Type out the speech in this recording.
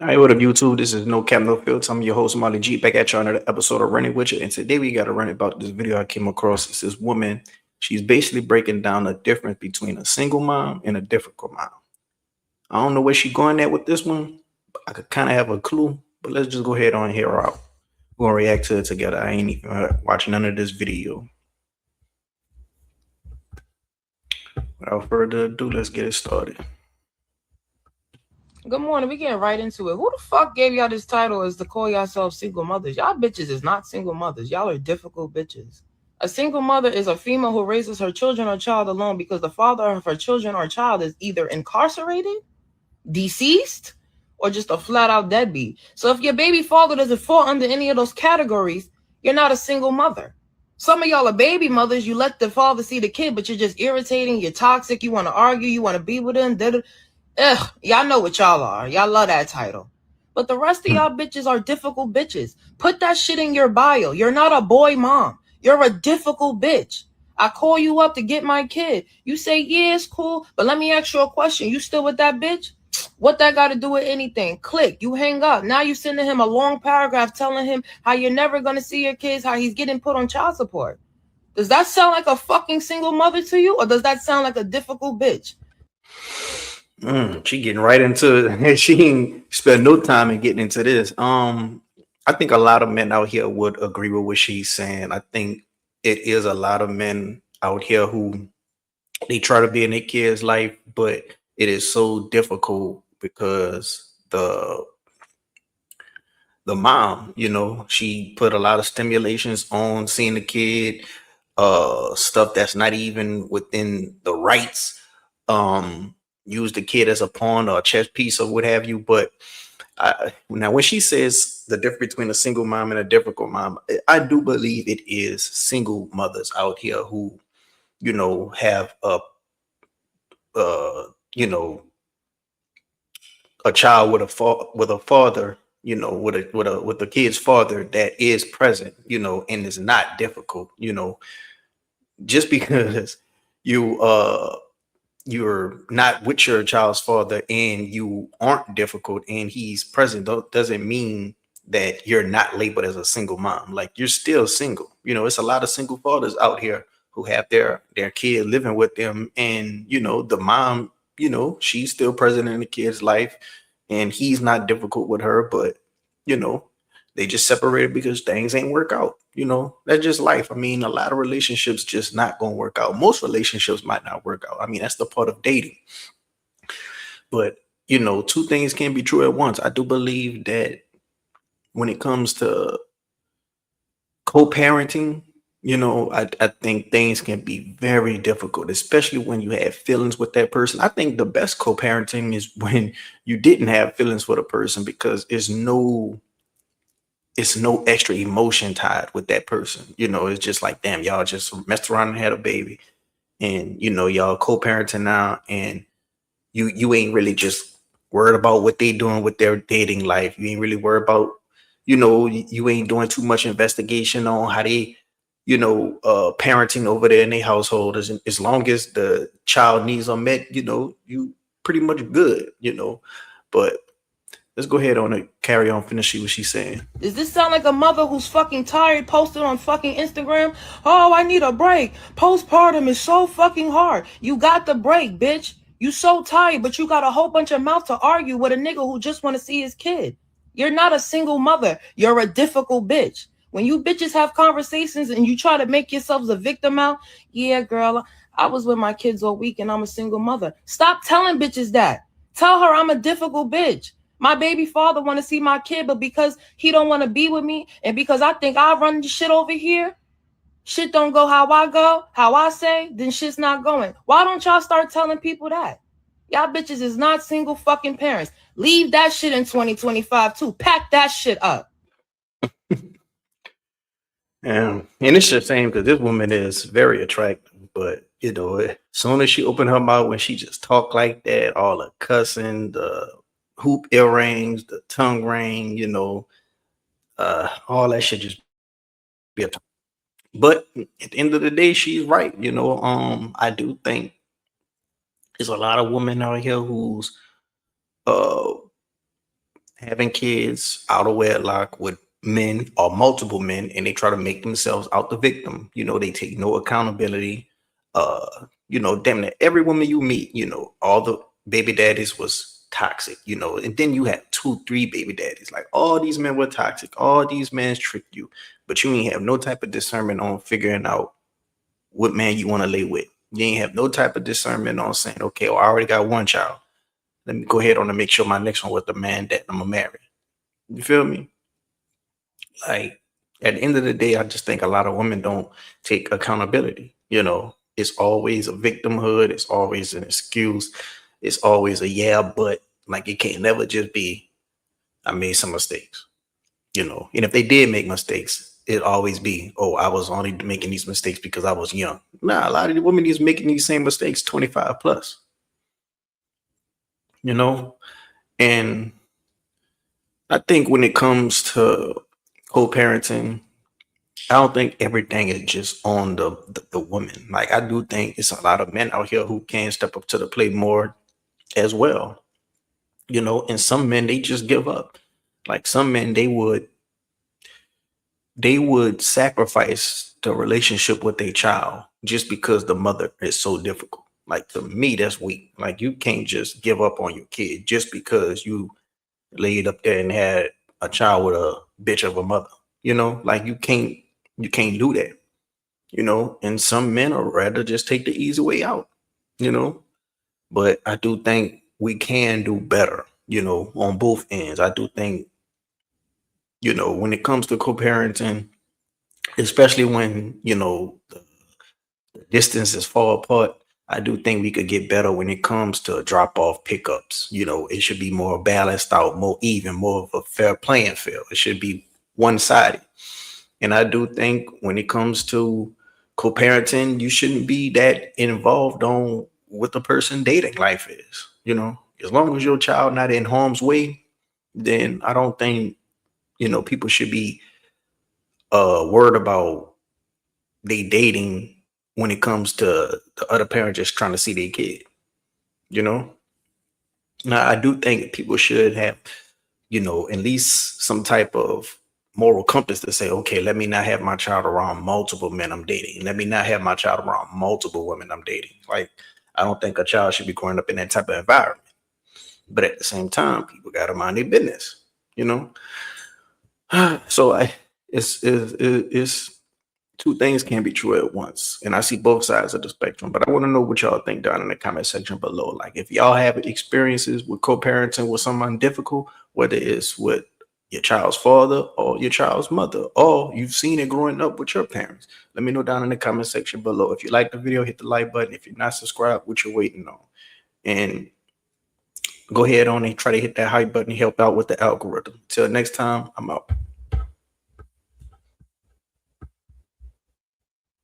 All right, what up, YouTube? This is No Cap No Filter. I'm your host, Molly G, back at you on another episode of Running With You. And today we got to run about this video I came across. It's this woman. She's basically breaking down the difference between a single mom and a difficult mom. I don't know where she's going at with this one. But I could kind of have a clue, but let's just go ahead on and hear her out. We're going to react to it together. I ain't even watching none of this video. Without further ado, let's get it started. Good morning. We getting right into it. Who the fuck gave y'all this title as to call yourselves single mothers? Y'all bitches is not single mothers. Y'all are difficult bitches. A single mother is a female who raises her children or child alone because the father of her children or child is either incarcerated, deceased, or just a flat out deadbeat. So if your baby father doesn't fall under any of those categories, you're not a single mother. Some of y'all are baby mothers. You let the father see the kid, but you're just irritating. You're toxic. You want to argue. You want to be with him. Ugh, y'all know what y'all are. Y'all love that title. But the rest of y'all bitches are difficult bitches. Put that shit in your bio. You're not a boy mom. You're a difficult bitch. I call you up to get my kid. You say, yeah, it's cool. But let me ask you a question. You still with that bitch? What that got to do with anything? Click. You hang up. Now you sending him a long paragraph telling him how you're never going to see your kids, how he's getting put on child support. Does that sound like a fucking single mother to you? Or does that sound like a difficult bitch? She getting right into it. She ain't spent no time in getting into this. I think a lot of men out here would agree with what she's saying. I think it is a lot of men out here who they try to be in their kids' life, but it is so difficult because the mom, she put a lot of stimulations on seeing the kid, stuff that's not even within the rights. Use the kid as a pawn or a chess piece or what have you. But now, when she says the difference between a single mom and a difficult mom, I do believe it is single mothers out here who, have uh, you know, a child with a father, with the kid's father that is present, and is not difficult, just because you you're not with your child's father and you aren't difficult and he's present doesn't mean that you're not labeled as a single mom. Like, you're still single. It's a lot of single fathers out here who have their kid living with them, and the mom, she's still present in the kid's life, and he's not difficult with her, but you know they just separated because things ain't work out. That's just life. I mean, a lot of relationships just not gonna work out. Most relationships might not work out. I mean, that's the part of dating. But two things can be true at once. I do believe that when it comes to co-parenting, I think things can be very difficult, especially when you have feelings with that person. I think the best co-parenting is when you didn't have feelings for the person, because it's no extra emotion tied with that person. It's just like, damn, y'all just messed around and had a baby, and y'all co-parenting now, and you ain't really just worried about what they doing with their dating life. You ain't really worried about, you ain't doing too much investigation on how they, parenting over there in their household. As long as the child needs are met, you pretty much good. But let's go ahead on and carry on, finish what she's saying. Does this sound like a mother who's fucking tired posted on fucking Instagram? Oh, I need a break. Postpartum is so fucking hard. You got the break, bitch. You so tired, but you got a whole bunch of mouth to argue with a nigga who just want to see his kid. You're not a single mother. You're a difficult bitch. When you bitches have conversations and you try to make yourselves a victim out, yeah, girl, I was with my kids all week and I'm a single mother. Stop telling bitches that. Tell her I'm a difficult bitch. My baby father want to see my kid, but because he don't want to be with me, and because I think I run the shit over here, shit don't go how I go, how I say, then shit's not going. Why don't y'all start telling people that? Y'all bitches is not single fucking parents. Leave that shit in 2025 too. Pack that shit up. And it's just saying because this woman is very attractive, but as soon as she opened her mouth, when she just talked like that, all the cussing, the hoop earrings, the tongue ring, all that shit just be a. But at the end of the day, she's right. I do think there's a lot of women out here who's uh having kids out of wedlock with men or multiple men, and they try to make themselves out the victim. You know, they take no accountability. You know, damn near every woman you meet, you know, all the baby daddies was toxic, you know, and then you have 2, 3 baby daddies. Like all these men were toxic, all these men tricked you, but you ain't have no type of discernment on figuring out what man you want to lay with. You ain't have no type of discernment on saying, okay, well, I already got one child. Let me go ahead on and make sure my next one with the man that I'm gonna marry. You feel me? Like at the end of the day, I just think a lot of women don't take accountability. You know, it's always a victimhood, it's always an excuse, it's always a yeah, but like it can't never just be I made some mistakes, you know. And if they did make mistakes, it always be, oh, I was only making these mistakes because I was young. Nah, a lot of the women is making these same mistakes 25 plus, you know. And I think when it comes to co-parenting, I don't think everything is just on the woman. Like I do think it's a lot of men out here who can step up to the plate more as well. You know, and some men they just give up. Like some men they would sacrifice the relationship with their child just because the mother is so difficult. Like to me, that's weak. Like you can't just give up on your kid just because you laid up there and had a child with a bitch of a mother. You know, like you can't do that. You know, and some men are rather just take the easy way out, you know. But I do think we can do better, you know, on both ends. I do think, you know, when it comes to co-parenting, especially when, you know, the distances fall apart, I do think we could get better when it comes to drop off pickups. You know, it should be more balanced out, more even, more of a fair playing field. It should be one sided. And I do think when it comes to co-parenting, you shouldn't be that involved on what the person dating life is. You know, as long as your child not in harm's way, then I don't think, you know, people should be worried about they dating when it comes to the other parent just trying to see their kid, you know? Now I do think people should have, you know, at least some type of moral compass to say, okay, let me not have my child around multiple men I'm dating. Let me not have my child around multiple women I'm dating. Like, I don't think a child should be growing up in that type of environment. But at the same time, people got to mind their business, you know? So it's two things can be true at once. And I see both sides of the spectrum, but I want to know what y'all think down in the comment section below. Like if y'all have experiences with co-parenting with someone difficult, whether it's with your child's father or your child's mother, or you've seen it growing up with your parents, let me know down in the comment section below. If you like the video, hit the like button. If you're not subscribed, what you're waiting on. And go ahead on and try to hit that hype button, help out with the algorithm. Till next time, I'm out.